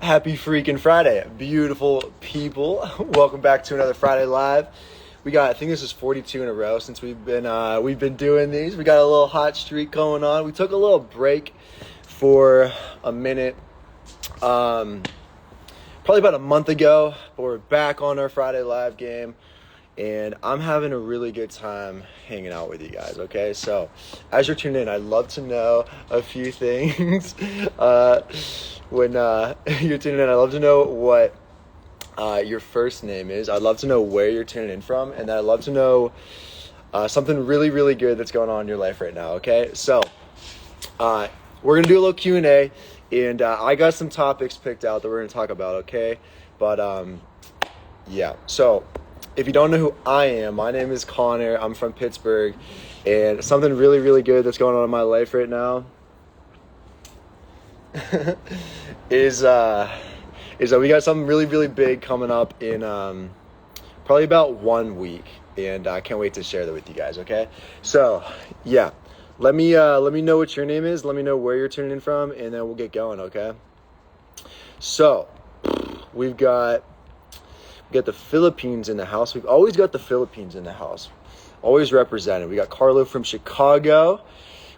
Happy freaking Friday, beautiful people. Welcome back to another Friday Live. I think this is 42 in a row since we've been doing these. We got a little hot streak going on. We took a little break for a minute, probably about a month ago, but we're back on our Friday Live game. And I'm having a really good time hanging out with you guys, okay? So, as you're tuning in, I'd love to know a few things. When you're tuning in, I'd love to know what your first name is. I'd love to know where you're tuning in from. And I'd love to know something really, really good that's going on in your life right now, okay? So, we're going to do a little Q&A. And I got some topics picked out that we're going to talk about, okay? But, yeah. So, if you don't know who I am, my name is Connor. I'm from Pittsburgh, and something really, really good that's going on in my life right now is that we got something really, really big coming up in probably about 1 week, and I can't wait to share that with you guys. Okay, so yeah, let me know what your name is. Let me know where you're tuning in from, and then we'll get going. Okay, so we got the Philippines in the house. We've always got the Philippines in the house. Always represented. We got Carlo from Chicago.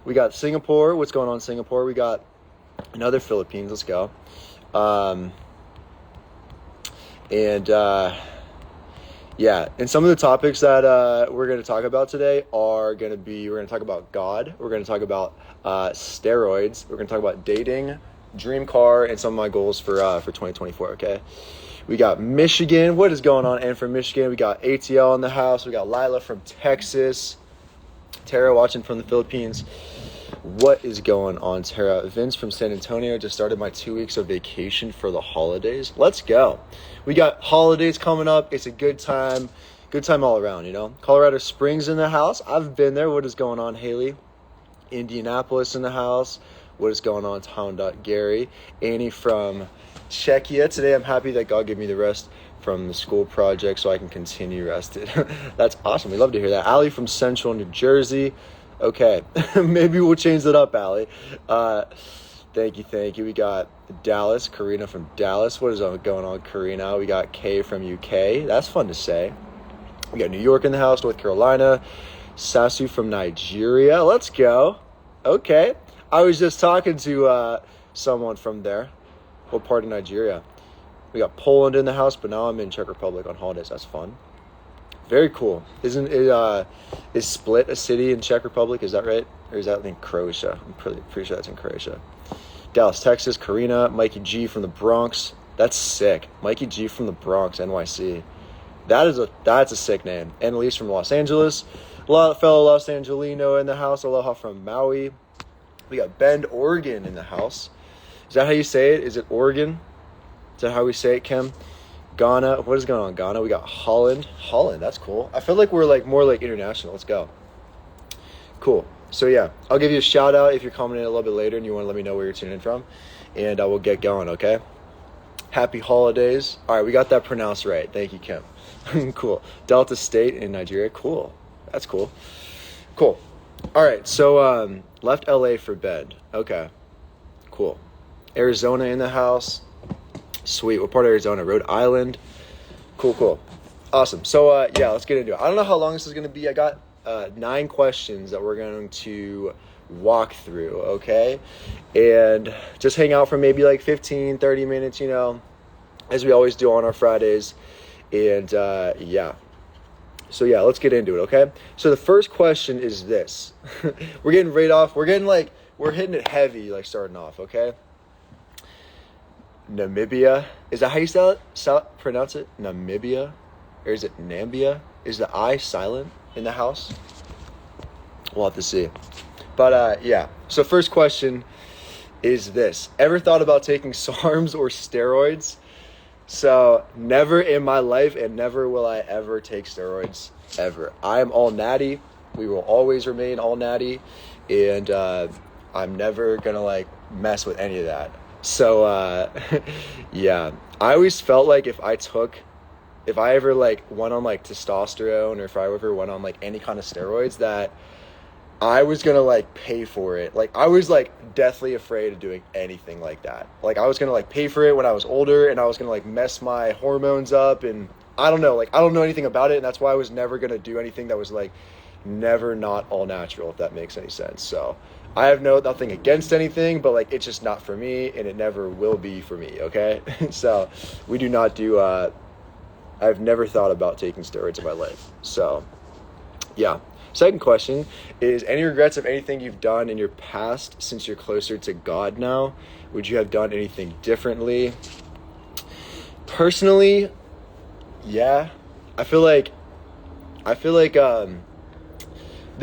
We got Singapore. What's going on in Singapore? We got another Philippines. Let's go. Yeah. And some of the topics that we're going to talk about today are going to be, we're going to talk about God. We're going to talk about steroids. We're going to talk about dating, dream car, and some of my goals for 2024, okay? We got Michigan. What is going on? And from Michigan, we got ATL in the house. We got Lila from Texas. Tara watching from the Philippines. What is going on, Tara? Vince from San Antonio. Just started my 2 weeks of vacation for the holidays. Let's go. We got holidays coming up. It's a good time. Good time all around, you know. Colorado Springs in the house. I've been there. What is going on, Haley? Indianapolis in the house. What is going on, Town.Gary? Annie from Czechia. Today I'm happy that God gave me the rest from the school project so I can continue rested. That's awesome. We love to hear that. Allie from Central New Jersey. Okay. Maybe we'll change that up, Allie. Thank you. We got Dallas. Karina from Dallas. What is going on, Karina? We got Kay from UK. That's fun to say. We got New York in the house. North Carolina. Sasu from Nigeria. Let's go. Okay. I was just talking to someone from there. What part of Nigeria? We got Poland in the house, but now I'm in Czech Republic on holidays. That's fun. Very cool. Isn't it, is Split a city in Czech Republic? Is that right? Or is that in Croatia? I'm pretty sure that's in Croatia. Dallas, Texas, Karina, Mikey G from the Bronx. That's sick. Mikey G from the Bronx, NYC. That's a sick name. Annalise from Los Angeles. A lot of fellow Los Angelino in the house. Aloha from Maui. We got Bend, Oregon in the house. Is that how you say it? Is it Oregon? Is that how we say it, Kim? Ghana. What is going on, Ghana? We got Holland. That's cool. I feel like we're more international. Let's go. Cool. So yeah, I'll give you a shout out if you're coming in a little bit later and you want to let me know where you're tuning in from, and we'll get going, okay? Happy holidays. All right, we got that pronounced right. Thank you, Kim. Cool. Delta State in Nigeria. Cool. That's cool. Cool. All right, so left LA for bed. Okay. Cool. Arizona in the house. Sweet. What part of Arizona? Rhode Island. Cool. Awesome. So, yeah, let's get into it. I don't know how long this is going to be. I got 9 questions that we're going to walk through, okay? And just hang out for maybe like 15, 30 minutes, you know, as we always do on our Fridays. And, yeah. So, yeah, let's get into it, okay? So, the first question is this. We're getting right off. We're hitting it heavy, like, starting off, okay? Namibia. Is that how you pronounce it? Namibia? Or is it Nambia? Is the I silent in the house? We'll have to see. But, yeah. So, first question is this. Ever thought about taking SARMs or steroids? So, never in my life, and never will I ever take steroids, ever. I am all natty. We will always remain all natty. And I'm never going to, like, mess with any of that. So, yeah, I always felt like if I ever, like, went on, like, testosterone, or if I ever went on, like, any kind of steroids, that I was gonna like pay for it. Like I was like deathly afraid of doing anything like that. Like I was gonna like pay for it when I was older, and I was gonna like mess my hormones up, and I don't know, like I don't know anything about it, and that's why I was never gonna do anything that was like never not all natural, if that makes any sense. So I have nothing against anything, but like it's just not for me, and it never will be for me. Okay, so we do not do. I've never thought about taking steroids in my life. So yeah. Second question is, any regrets of anything you've done in your past since you're closer to God now? Would you have done anything differently? Personally, yeah. I feel like there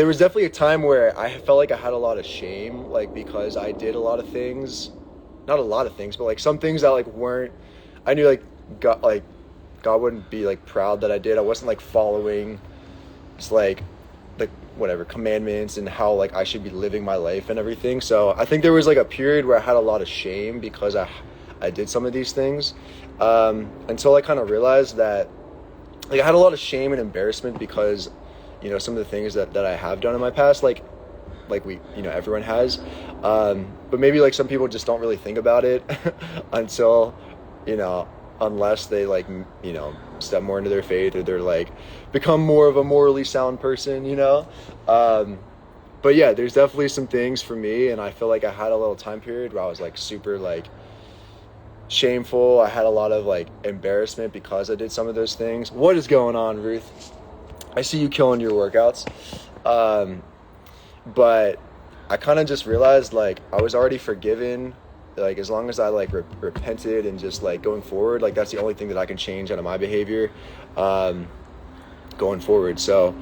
was definitely a time where I felt like I had a lot of shame, like because I did a lot of things, not a lot of things, but like some things that like weren't, I knew God wouldn't be like proud that I did. I wasn't like following just like whatever commandments and how like I should be living my life and everything. So I think there was like a period where I had a lot of shame because I did some of these things, until I kind of realized that like I had a lot of shame and embarrassment because, you know, some of the things that I have done in my past, like we, you know, everyone has, but maybe like some people just don't really think about it until, you know, unless they like, you know, step more into their faith, or they're like become more of a morally sound person, you know. But yeah, there's definitely some things for me, and I feel like I had a little time period where I was like super like shameful. I had a lot of like embarrassment because I did some of those things. What is going on, Ruth? I see you killing your workouts. But I kind of just realized like I was already forgiven. Like as long as I like repented and just like going forward, like that's the only thing that I can change out of my behavior going forward. So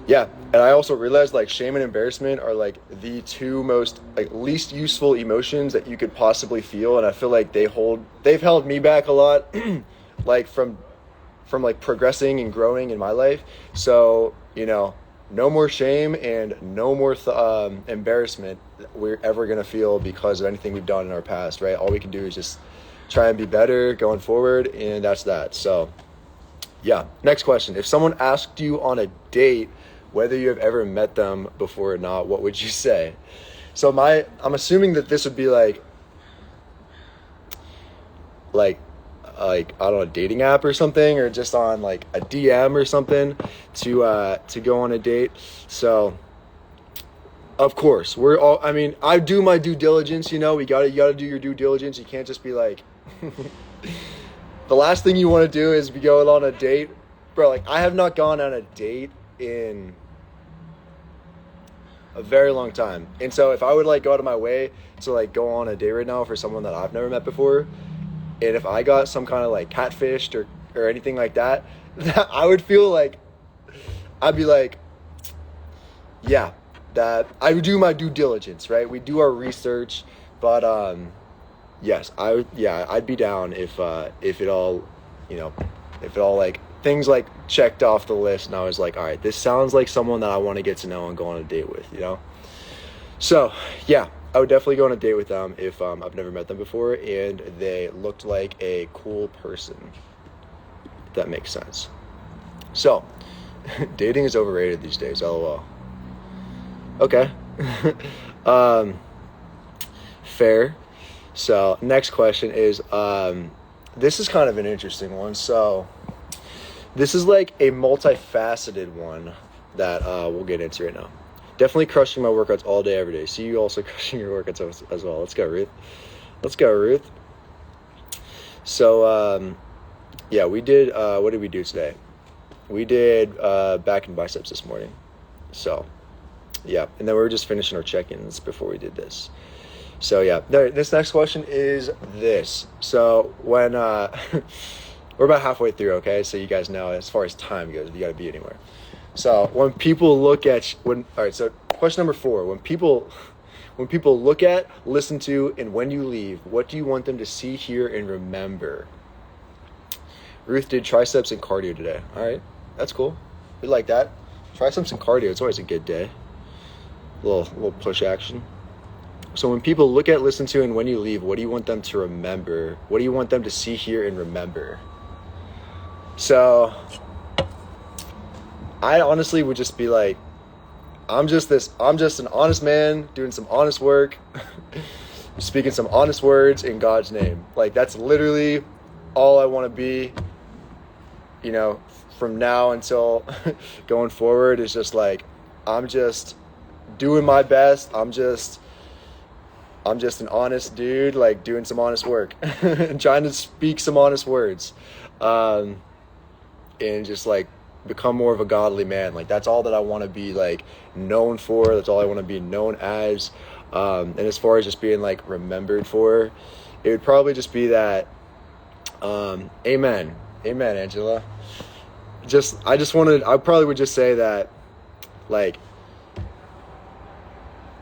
yeah, and I also realized like shame and embarrassment are like the two most like least useful emotions that you could possibly feel, and I feel like they've held me back a lot like from like progressing and growing in my life. So, you know, no more shame and no more embarrassment we're ever going to feel because of anything we've done in our past, right? All we can do is just try and be better going forward, and that's that. So yeah, next question. If someone asked you on a date whether you have ever met them before or not, what would you say? So I'm assuming that this would be like I don't know, a dating app or something, or just on like a DM or something to go on a date. So of course I do my due diligence, you know. You gotta do your due diligence. You can't just be like the last thing you want to do is be going on a date, bro. Like I have not gone on a date in a very long time, and so if I would like go out of my way to like go on a date right now for someone that I've never met before, and if I got some kind of like catfished or anything like that, I would feel like I'd be like, yeah, that I would do my due diligence, right? We do our research, but yes, I'd be down if it all, you know, if it all like things like checked off the list, and I was like, all right, this sounds like someone that I want to get to know and go on a date with, you know. So yeah, I would definitely go on a date with them if I've never met them before and they looked like a cool person, if that makes sense. So dating is overrated these days, lol. Okay. Fair. So next question is, this is kind of an interesting one. So this is like a multifaceted one that we'll get into right now. Definitely crushing my workouts all day, every day. See you also crushing your workouts as well. Let's go, Ruth. So, yeah, we did, what did we do today? We did back and biceps this morning. So, yeah. And then we were just finishing our check-ins before we did this. So, yeah. This next question is this. So, when, we're about halfway through, okay? So you guys know as far as time goes, you got to be anywhere. So when people look at, all right, so question number 4, when people look at, listen to, and when you leave, what do you want them to see, hear, and remember? Ruth did triceps and cardio today. All right, that's cool. We like that. Triceps and cardio, it's always a good day. Little push action. So when people look at, listen to, and when you leave, what do you want them to remember? What do you want them to see, hear, and remember? So I honestly would just be like, I'm just an honest man doing some honest work, speaking some honest words in God's name. Like, that's literally all I want to be, you know, from now until going forward, is just like, I'm just doing my best. I'm just an honest dude, like doing some honest work and trying to speak some honest words, and just like become more of a godly man. Like, that's all that I want to be like known for. That's all I want to be known as. And as far as just being like remembered for, it would probably just be that, amen, Angela. I probably would just say that, like,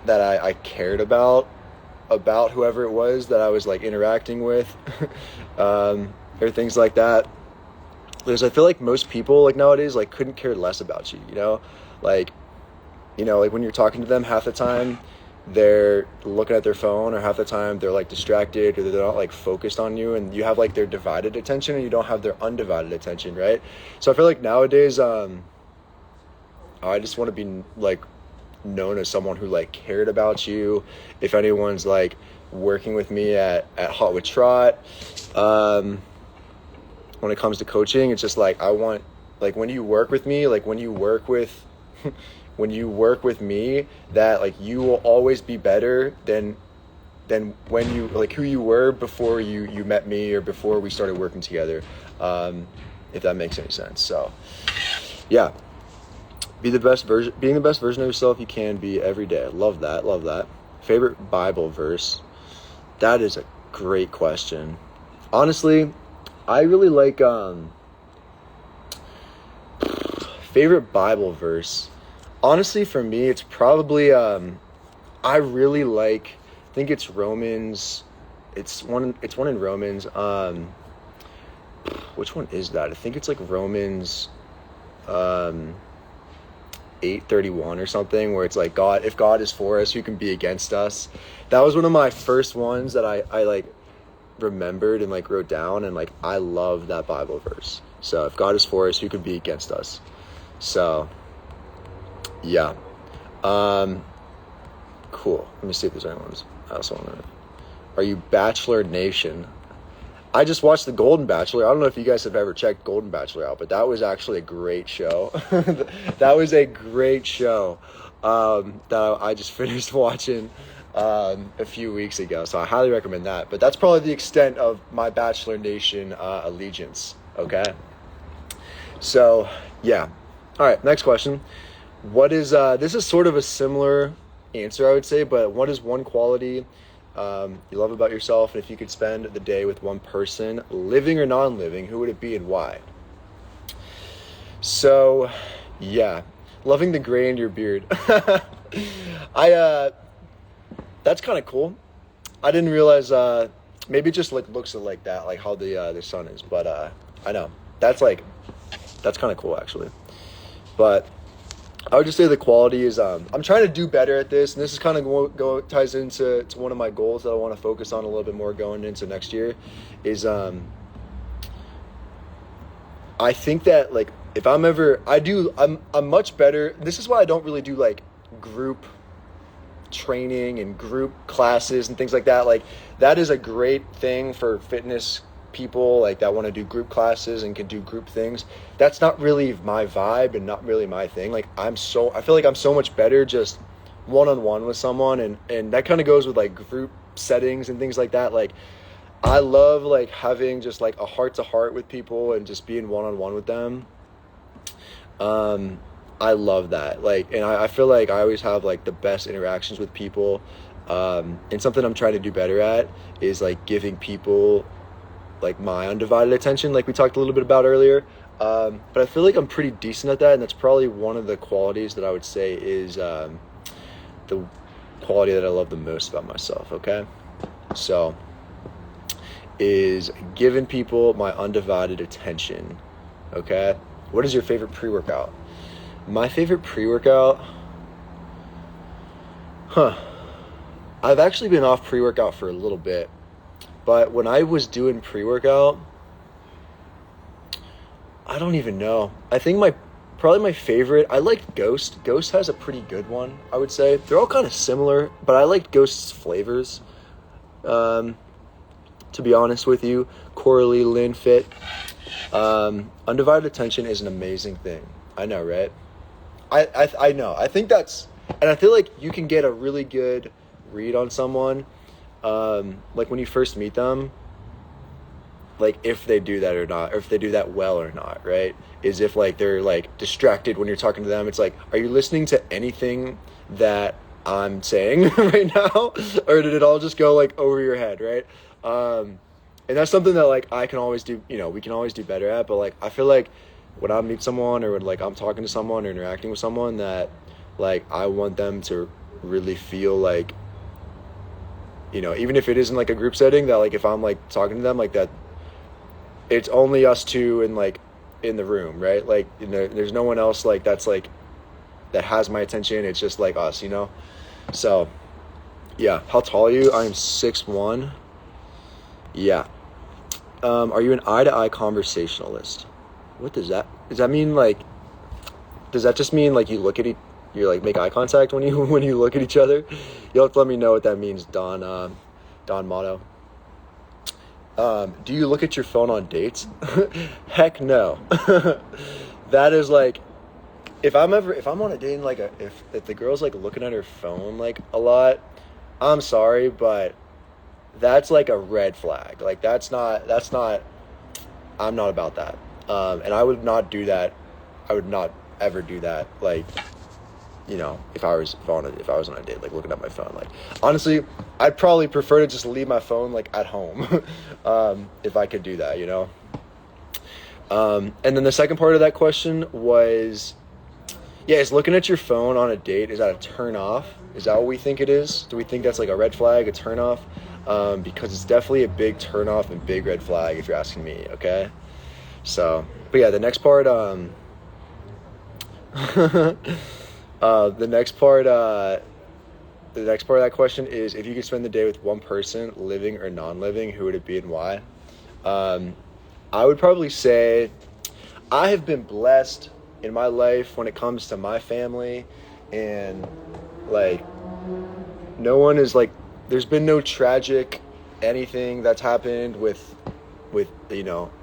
that I cared about whoever it was that I was like interacting with, or things like that. Because I feel like most people like nowadays like couldn't care less about you, like when you're talking to them, half the time they're looking at their phone, or half the time they're like distracted, or they're not like focused on you, and you have like their divided attention and you don't have their undivided attention, right? So I feel like nowadays I just want to be like known as someone who like cared about you. If anyone's like working with me at Hot with Trot, when it comes to coaching, it's just like, I want, like, when you work with me, like when you work with me, that like you will always be better than when you, like, who you were before you met me, or before we started working together, if that makes any sense. So yeah, being the best version of yourself you can be every day. Love that. Favorite Bible verse? That is a great question. Honestly, I really like favorite Bible verse. Honestly, for me, it's probably I really like, I think it's Romans. It's one in Romans. Which one is that? I think it's like Romans 8:31 or something, where it's like, God, if God is for us, who can be against us? That was one of my first ones that I like remembered and like wrote down, and like I love that Bible verse. So if God is for us, who could be against us? So yeah. Cool. Let me see if there's any ones. I also want to, are you Bachelor Nation? I just watched The Golden Bachelor. I don't know if you guys have ever checked Golden Bachelor out, but that was actually a great show. That was a great show that I just finished watching a few weeks ago. So I highly recommend that. But that's probably the extent of my Bachelor Nation allegiance. Okay? So, yeah. All right, next question. What is, this is sort of a similar answer, I would say, but what is one quality you love about yourself? And if you could spend the day with one person, living or non-living, who would it be and why? So, yeah, loving the gray in your beard. That's kind of cool. I didn't realize, maybe it just like looks like that, like how the sun is, but I know that's kind of cool actually. But I would just say the quality is, I'm trying to do better at this, and this is kind of ties into one of my goals that I want to focus on a little bit more going into next year, is I think that like if I'm much better. This is why I don't really do like group training and group classes and things like that. Like, that is a great thing for fitness people like that want to do group classes and can do group things. That's not really my vibe and not really my thing. Like, I feel like I'm so much better just one-on-one with someone, and that kind of goes with like group settings and things like that. Like, I love like having just like a heart-to-heart with people and just being one-on-one with them. I love that. Like, and I feel like I always have like the best interactions with people. And something I'm trying to do better at is like giving people like my undivided attention, like we talked a little bit about earlier. But I feel like I'm pretty decent at that, and that's probably one of the qualities that I would say is the quality that I love the most about myself. Okay, so is giving people my undivided attention. Okay, what is your favorite pre-workout? My favorite pre-workout, I've actually been off pre-workout for a little bit, but when I was doing pre-workout, I don't even know. I think Probably my favorite, I liked Ghost. Ghost has a pretty good one, I would say. They're all kind of similar, but I liked Ghost's flavors. To be honest with you, Coralie, Lynn, Fit. Undivided attention is an amazing thing. I know, right? I know. I think that's, and I feel like you can get a really good read on someone, like when you first meet them, like if they do that or not, or if they do that well or not, right? Is if like they're like distracted when you're talking to them. It's like, are you listening to anything that I'm saying right now, or did it all just go like over your head, right? And that's something that like I can always do, we can always do better at. But like I feel like when I meet someone or when like I'm talking to someone or interacting with someone, that like I want them to really feel like, even if it isn't like a group setting, that like if I'm like talking to them like that, it's only us two and like in the room, right? Like there's no one else like that's like that has my attention. It's just like us, So yeah. How tall are you? I am 6'1". Yeah. Are you an eye-to-eye conversationalist? What does that mean? Like, does that just mean like you like make eye contact when you look at each other? You'll have to let me know what that means, Don Motto. Do you look at your phone on dates? Heck no. That is like, if I'm on a date and like if the girl's like looking at her phone like a lot, I'm sorry, but that's like a red flag. Like that's not, I'm not about that. And I would not do that. I would not ever do that. Like, if I was on a date, like looking at my phone, like honestly, I'd probably prefer to just leave my phone like at home, if I could do that, And then the second part of that question was, is looking at your phone on a date, is that a turn off? Is that what we think it is? Do we think that's like a red flag, a turn off? Because it's definitely a big turn off and big red flag if you're asking me. Okay. So, but yeah, the next part, the next part of that question is, if you could spend the day with one person, living or non-living, who would it be and why? I would probably say I have been blessed in my life when it comes to my family, and like no one is like, there's been no tragic anything that's happened with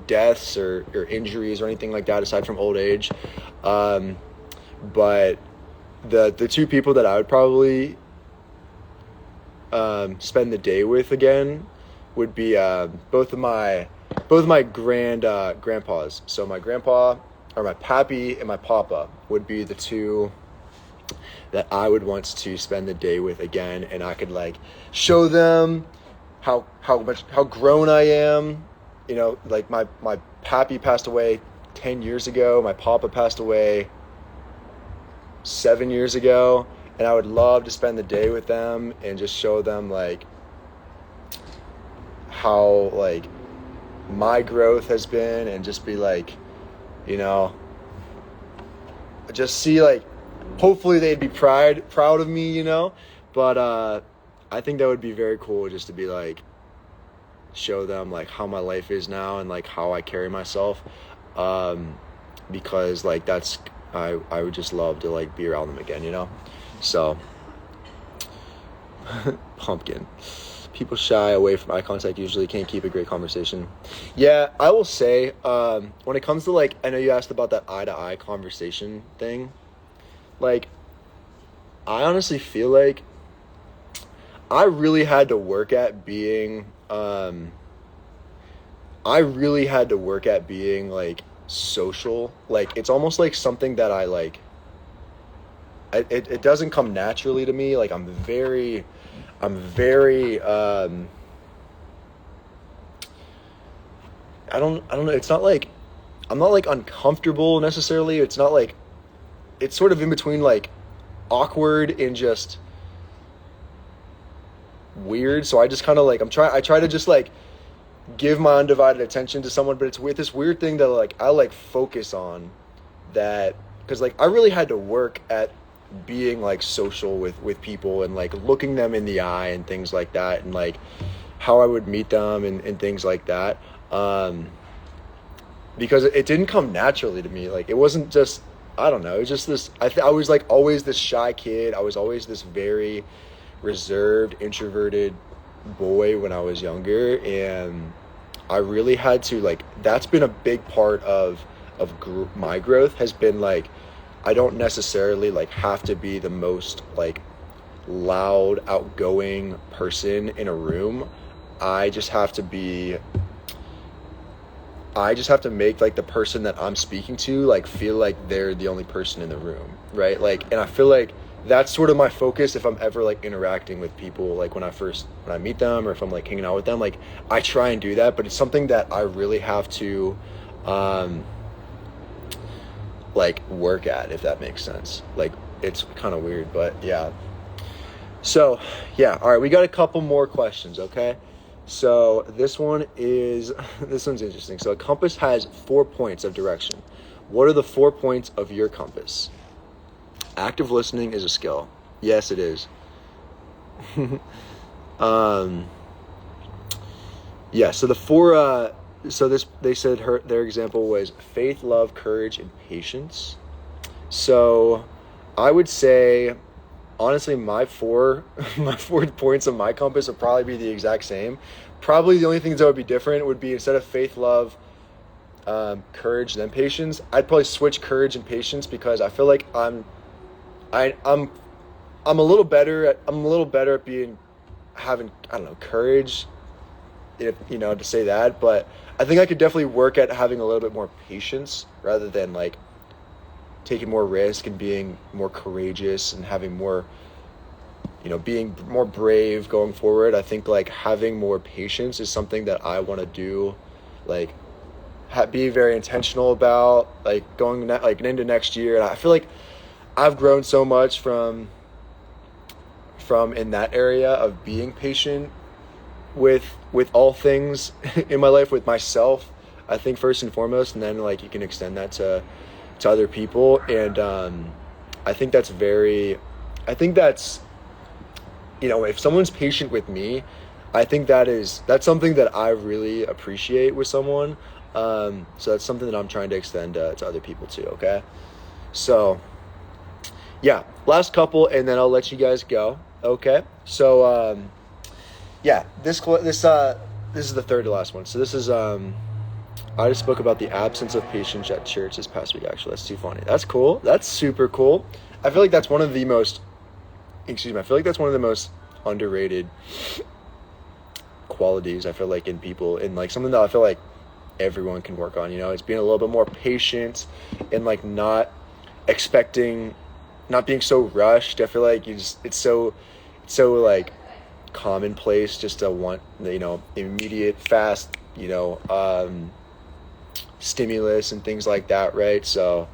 deaths or injuries or anything like that aside from old age. But the two people that I would probably spend the day with again would be both of my grandpas. So my grandpa, or my pappy, and my papa would be the two that I would want to spend the day with again, and I could like show them how grown I am. Like my pappy passed away 10 years ago. My papa passed away 7 years ago, and I would love to spend the day with them and just show them like how like my growth has been, and just be like, just see like, hopefully they'd be proud of me, but I think that would be very cool, just to be like, show them like how my life is now and like how I carry myself, because like that's, I would just love to like be around them again, so pumpkin. People shy away from eye contact, usually can't keep a great conversation. Yeah, I will say, when it comes to like, I know you asked about that eye-to-eye conversation thing. Like, I honestly feel like I really had to work at being, like social. Like, it's almost like something that I like, it doesn't come naturally to me. Like, I'm very I don't know. It's not like, I'm not like uncomfortable necessarily. It's not like, it's sort of in between like awkward and just weird. So I just kind of like, I try to just like give my undivided attention to someone, but it's with this weird thing that like, I like focus on that. 'Cause like, I really had to work at being like social with people and like looking them in the eye and things like that, and like how I would meet them and things like that, because it didn't come naturally to me. Like, it wasn't just I don't know. It's just this. I was like always this shy kid. I was always this very reserved, introverted boy when I was younger, and I really had to like. That's been a big part of my growth. Has been like, I don't necessarily like have to be the most like loud, outgoing person in a room. I just have to be I just have to make like the person that I'm speaking to like feel like they're the only person in the room, right? Like, and I feel like that's sort of my focus if I'm ever like interacting with people, like when I meet them or if I'm like hanging out with them, like I try and do that, but it's something that I really have to like work at, if that makes sense. Like it's kind of weird, but yeah. So yeah, all right, we got a couple more questions, okay? So this one's interesting. So a compass has 4 points of direction. What are the 4 points of your compass? Active listening is a skill. Yes, it is. Yeah, so the four they said their example was faith, love, courage, and patience. So I would say honestly, my four points of my compass would probably be the exact same. Probably the only things that would be different would be instead of faith, love, courage, then patience, I'd probably switch courage and patience because I feel like I'm a little better at having, I don't know, courage, if you know to say that, but I think I could definitely work at having a little bit more patience rather than like taking more risk and being more courageous and having more, being more brave going forward. I think like having more patience is something that I want to do, like be very intentional about, like going into next year. And I feel like I've grown so much from in that area of being patient with all things in my life, with myself, I think first and foremost, and then like you can extend that to other people. And I think that's if someone's patient with me, I think that's something that I really appreciate with someone. So that's something that I'm trying to extend to other people too. Okay, so yeah, last couple and then I'll let you guys go. Okay, so yeah, this is the third to last one. So this is I just spoke about the absence of patience at church this past week, actually. That's too funny. That's cool. That's super cool. I feel like that's one of the most underrated qualities, I feel like, in people, and like something that I feel like everyone can work on, it's being a little bit more patient and like not being so rushed. I feel like it's so like commonplace just to want, immediate, fast, stimulus and things like that, right? So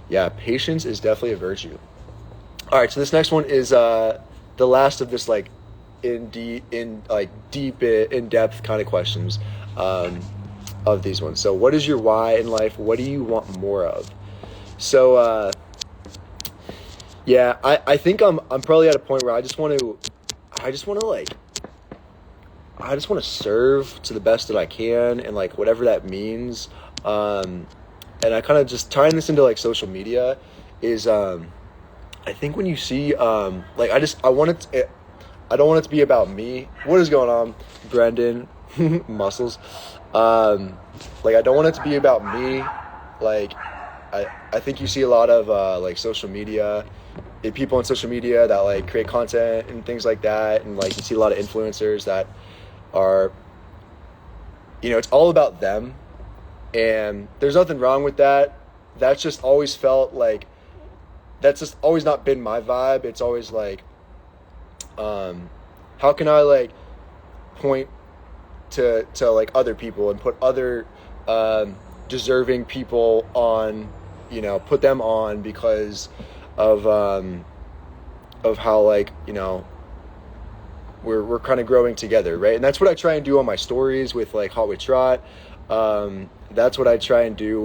yeah, patience is definitely a virtue. All right, so this next one is the last of this like deep in-depth kind of questions of these ones. So what is your why in life? What do you want more of? So yeah, I think I'm probably at a point where I just want to serve to the best that I can, and like whatever that means. And I kind of just tying this into like social media is I think when you see I don't want it to be about me. What is going on, Brendan? Muscles. Like I don't want it to be about me. Like I think you see a lot of like social media, people on social media that like create content and things like that, and like you see a lot of influencers that are, it's all about them, and there's nothing wrong with that. That's just always felt like that's just always not been my vibe. It's always like how can I like point to like other people and put other deserving people on, put them on because of how like, we're kind of growing together, right? And that's what I try and do on my stories with like Hot with Trot. That's what I try and do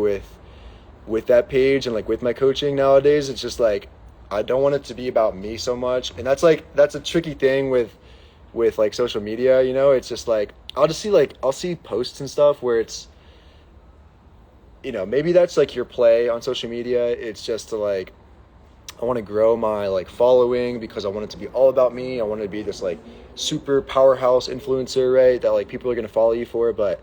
with that page and like with my coaching nowadays. It's just like I don't want it to be about me so much, and that's a tricky thing with like social media. It's just like I'll see posts and stuff where it's maybe that's like your play on social media. It's just to like, I want to grow my like following because I want it to be all about me. I want to be this like super powerhouse influencer, right? That like people are going to follow you for. But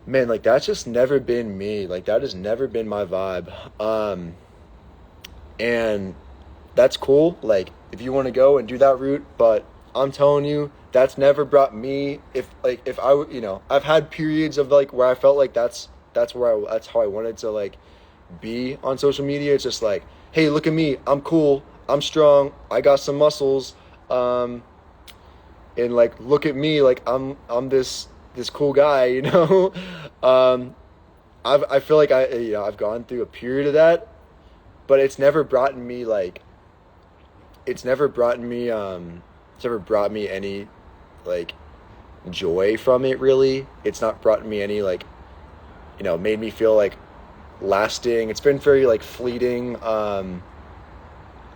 man, like that's just never been me. Like that has never been my vibe. And that's cool. Like if you want to go and do that route, but I'm telling you, that's never brought me. If I, I've had periods of like where I felt like that's how I wanted to like be on social media. It's just like, hey, look at me, I'm cool, I'm strong, I got some muscles, and like look at me, like I'm this cool guy, I feel like I've gone through a period of that, but it's never brought me any like joy from it, really. It's not brought me any like, made me feel like lasting. It's been very like fleeting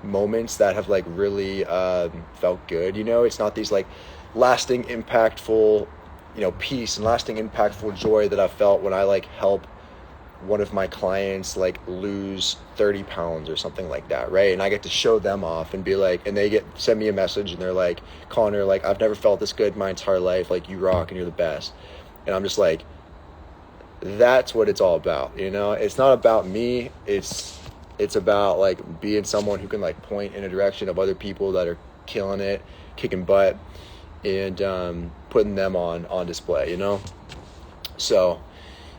moments that have like really felt good. It's not these like lasting impactful peace and lasting impactful joy that I felt when I like help one of my clients like lose 30 pounds or something like that, right? And I get to show them off and be like, and they send me a message and they're like, Connor, like I've never felt this good my entire life, like you rock and you're the best. And I'm just like, that's what it's all about. It's not about me. It's about like being someone who can like point in a direction of other people that are killing it, kicking butt, and putting them on display, So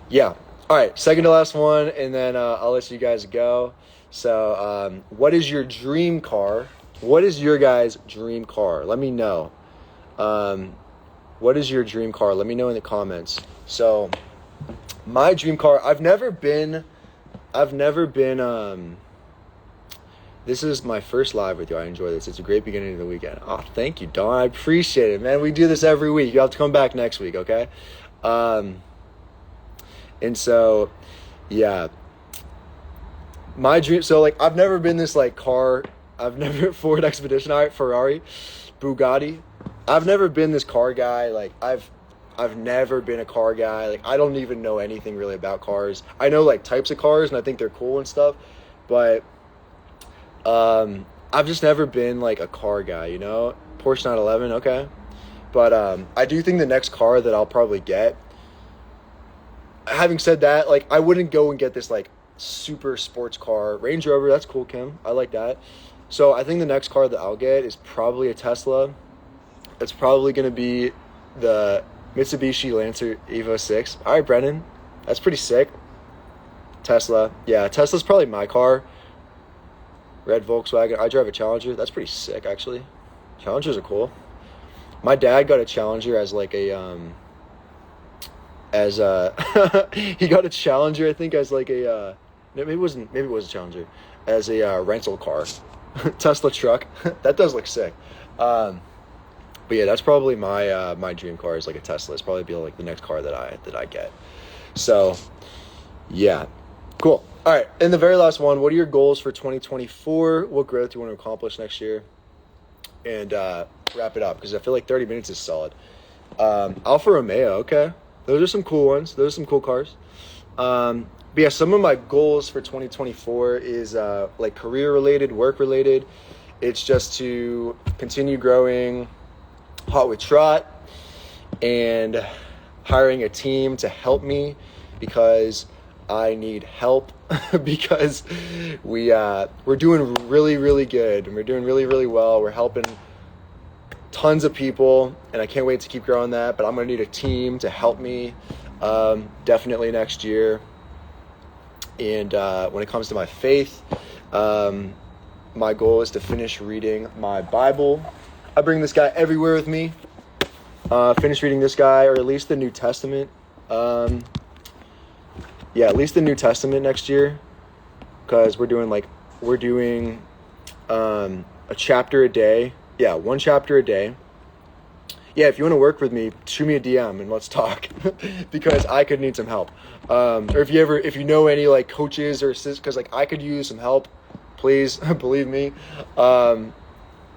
yeah. All right, second to last one, and then I'll let you guys go. So what is your dream car? What is your guys' dream car? Let me know. What is your dream car? Let me know in the comments. So my dream car, I've never been, this is my first live with you. I enjoy this. It's a great beginning of the weekend. Oh, thank you, Dawn. I appreciate it, man. We do this every week. You have to come back next week, okay? And so, yeah, my dream, so like, I've never been this like car, I've never, Ford Expedition, all right, Ferrari, Bugatti. I've never been this car guy. Like I've never been a car guy. Like I don't even know anything really about cars. I know like types of cars and I think they're cool and stuff, but I've just never been like a car guy, Porsche 911, okay. But I do think the next car that I'll probably get, having said that, like I wouldn't go and get this like super sports car. Range Rover, that's cool, Kim. I like that. So I think the next car that I'll get is probably a Tesla. It's probably going to be the Mitsubishi Lancer Evo 6. All right, Brennan, that's pretty sick. Tesla. Yeah, Tesla's probably my car. Red Volkswagen. I drive a Challenger. That's pretty sick, actually. Challengers are cool. My dad got a Challenger as like a he got a Challenger, I think, as like a maybe it was a Challenger, as a rental car. Tesla truck. That does look sick. But yeah, that's probably my dream car is like a Tesla. It's probably be like the next car that I get. So yeah, cool. All right, and the very last one, what are your goals for 2024? What growth do you want to accomplish next year? And wrap it up, because I feel like 30 minutes is solid. Alfa Romeo, okay. Those are some cool ones. Those are some cool cars. But yeah, some of my goals for 2024 is like career-related, work-related. It's just to continue growing Hot with Trot and hiring a team to help me, because I need help because we're doing really, really good, and we're doing really, really well. We're helping tons of people, and I can't wait to keep growing that, but I'm going to need a team to help me definitely next year. And when it comes to my faith, my goal is to finish reading my Bible. I bring this guy everywhere with me. Finish reading this guy, or at least the New Testament. Yeah, at least the New Testament next year, because we're doing a chapter a day. Yeah, one chapter a day. Yeah, if you want to work with me, shoot me a DM and let's talk, because I could need some help. Or if you know any like coaches or assistants, because like I could use some help, please believe me.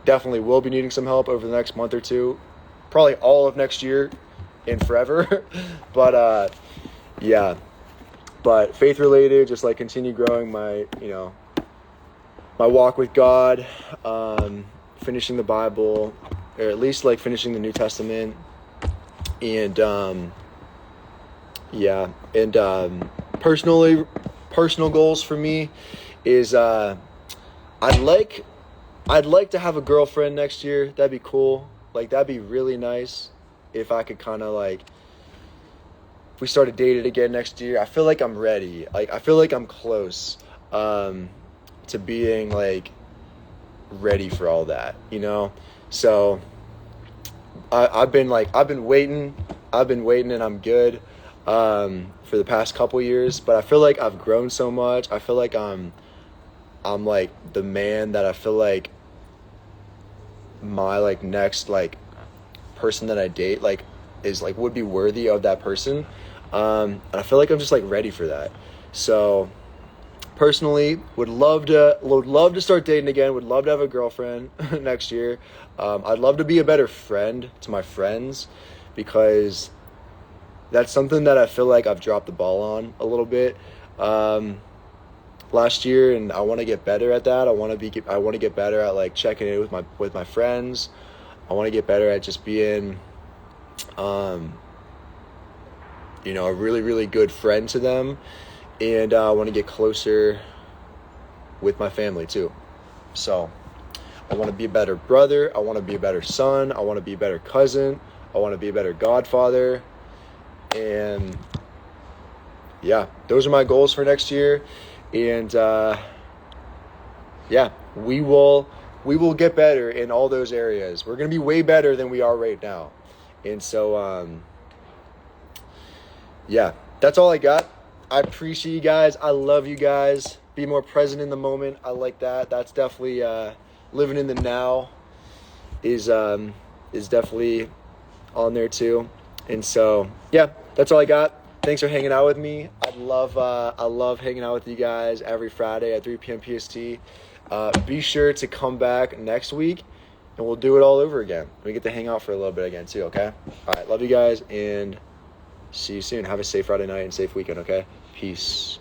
Definitely will be needing some help over the next month or two, probably all of next year and forever. But yeah. but faith related, just like continue growing my, my walk with God, finishing the Bible, or at least like finishing the New Testament, and personal goals for me is I'd like to have a girlfriend next year. That'd be cool. Like, that'd be really nice if I could kind of like, if we started dating again next year. I feel like I'm ready. Like, I feel like I'm close to being like ready for all that, So I've been waiting and I'm good for the past couple years, but I feel like I've grown so much. I feel like I'm like the man that I feel like my like next like person that I date like is like would be worthy of that person. And I feel like I'm just like ready for that. So personally, would love to start dating again. Would love to have a girlfriend next year. I'd love to be a better friend to my friends, because that's something that I feel like I've dropped the ball on a little bit last year, and I want to get better at that. I want to get better at like checking in with my friends. I want to get better at just being a really, really good friend to them. And I want to get closer with my family too. So I want to be a better brother. I want to be a better son. I want to be a better cousin. I want to be a better godfather. And yeah, those are my goals for next year. And we will get better in all those areas. We're going to be way better than we are right now. And so, that's all I got. I appreciate you guys. I love you guys. Be more present in the moment. I like that. That's definitely living in the now is definitely on there too. And so, that's all I got. Thanks for hanging out with me. I love hanging out with you guys every Friday at 3 p.m. PST. Be sure to come back next week, and we'll do it all over again. We get to hang out for a little bit again too, okay? All right, love you guys, and see you soon. Have a safe Friday night and safe weekend, okay? Peace.